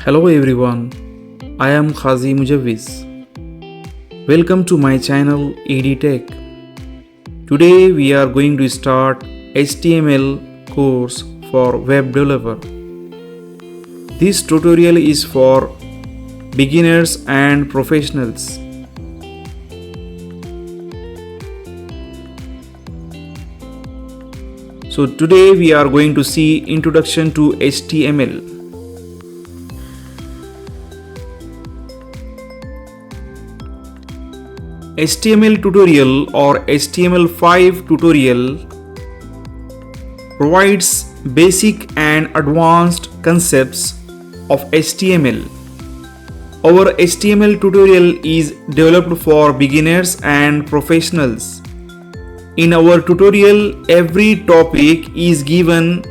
Hello everyone, I am Khazi Mujawwiz. Welcome to my channel EdTech. Today we are going to start HTML course for web developer. This tutorial is for beginners and professionals. So today we are going to see introduction to HTML. HTML tutorial or HTML5 tutorial provides basic and advanced concepts of HTML. Our HTML tutorial is developed for beginners and professionals. In our tutorial, every topic is given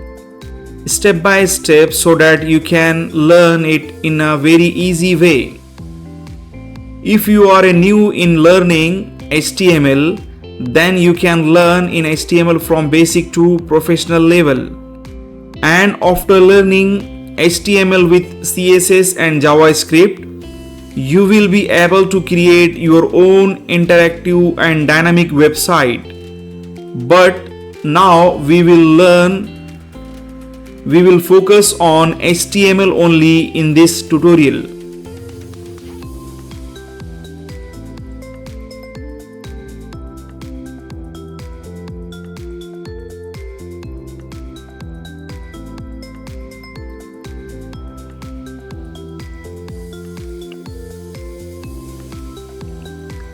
step by step so that you can learn it in a very easy way. If you are new in learning HTML, then you can learn in HTML from basic to professional level. And after learning HTML with CSS and JavaScript, you will be able to create your own interactive and dynamic website. But now we will focus on HTML only in this tutorial.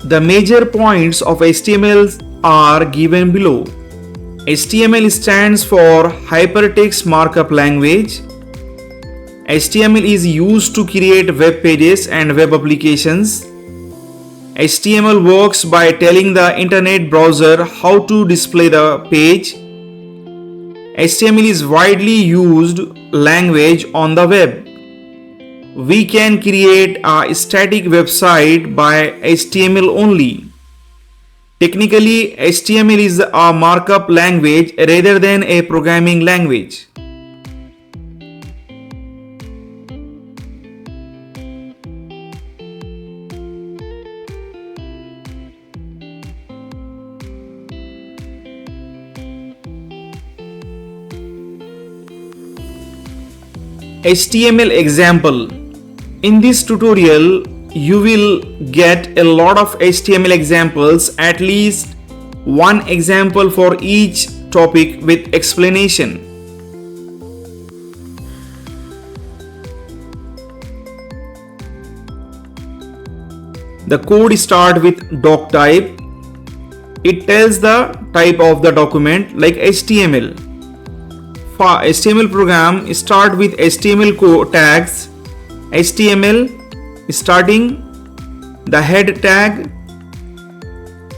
The major points of HTML are given below. HTML stands for Hypertext Markup Language. HTML is used to create web pages and web applications. HTML works by telling the internet browser how to display the page. HTML is widely used language on the web. We can create a static website by HTML only. Technically, HTML is a markup language rather than a programming language. HTML example. In this tutorial, you will get a lot of HTML examples, at least one example for each topic with explanation. The code starts with doc type. It tells the type of the document like HTML. For HTML program, start with HTML code tags. HTML starting the head tag,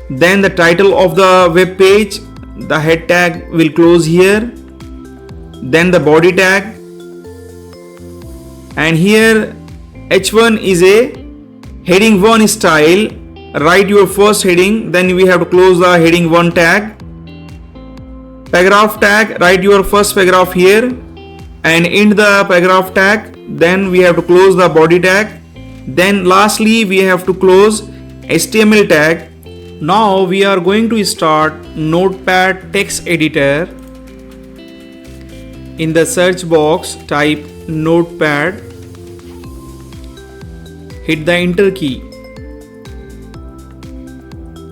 then the title of the web page, the head tag will close here, then the body tag, and here h1 is a heading 1 style. Write your first heading, then we have to close the heading 1 tag. Paragraph tag, write your first paragraph here and end the paragraph tag, then we have to close the body tag. Then lastly we have to close HTML tag. Now we are going to start Notepad text editor. In the search box type Notepad, hit the enter key.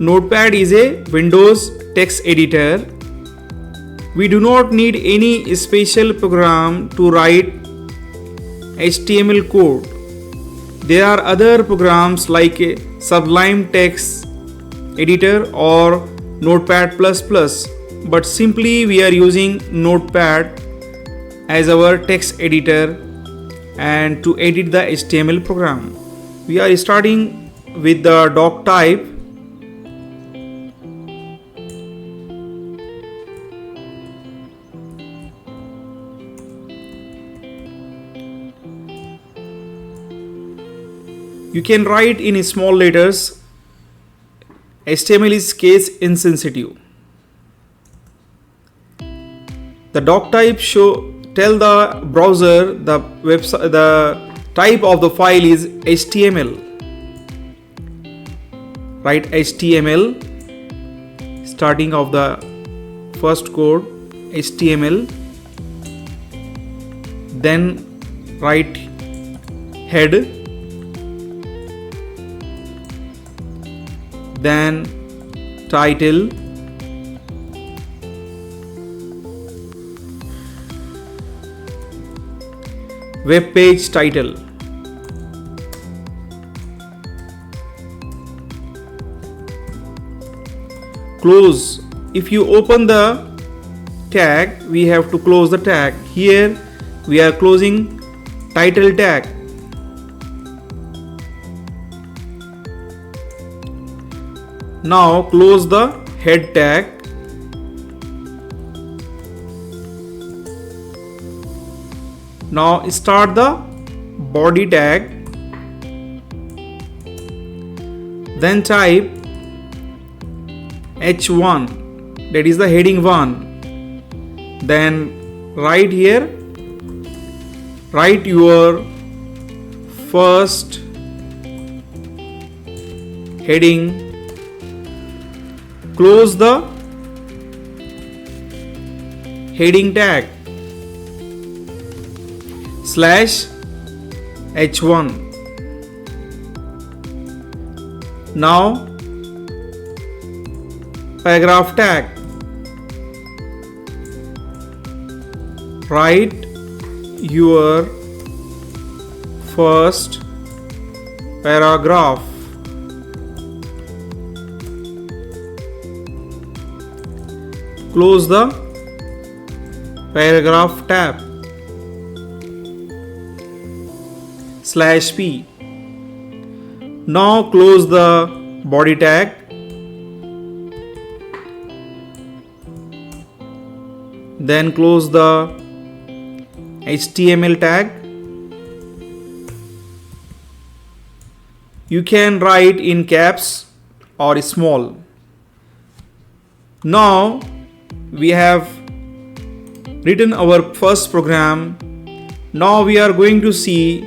Notepad is a Windows text editor. We do not need any special program to write HTML code. There are other programs like Sublime Text Editor or Notepad++, but simply we are using Notepad as our text editor and to edit the HTML program. We are starting with the doc type. You can write in small letters. HTML is case insensitive. The doc type tell the browser the Type of the file is HTML. Write HTML, starting of the first code HTML, then write head, then title, web page title. Close. If you open the tag, we have to close the tag. Here we are closing title tag. Now close the head tag. Now start the body tag. Then type H1, that is the heading 1. Then write here, write your first heading, close the heading tag slash H1. Now paragraph tag, write your first paragraph. Close the paragraph tab slash P. Now close the body tag. Then close the HTML tag. You can write in caps or small. Now we have written our first program. Now we are going to see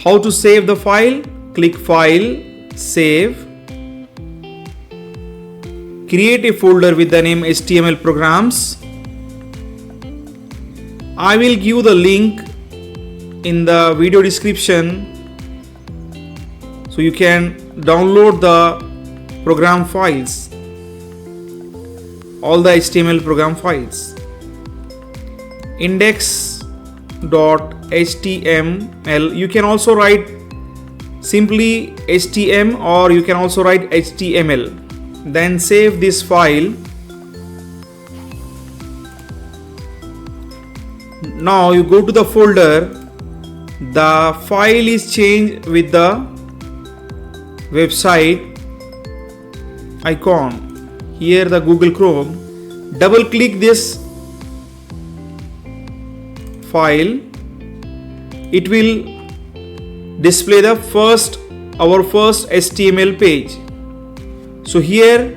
how to save the file. Click File, Save. Create a folder with the name HTML Programs. I will give the link in the video description so you can download the program files, all the HTML program files. Index.html, you can also write simply HTML or you can also write HTML. Then save this file. Now you go to the folder. The file is changed with the website icon. Here the Google Chrome. Double click this file. It will display the our first HTML page. So here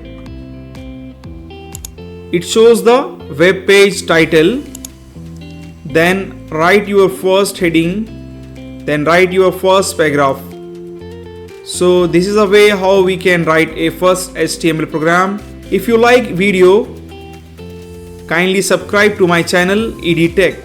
it shows the web page title. Then write your first heading, then write your first paragraph. So this is a way how we can write a first HTML program. If you like video, kindly subscribe to my channel EdTech.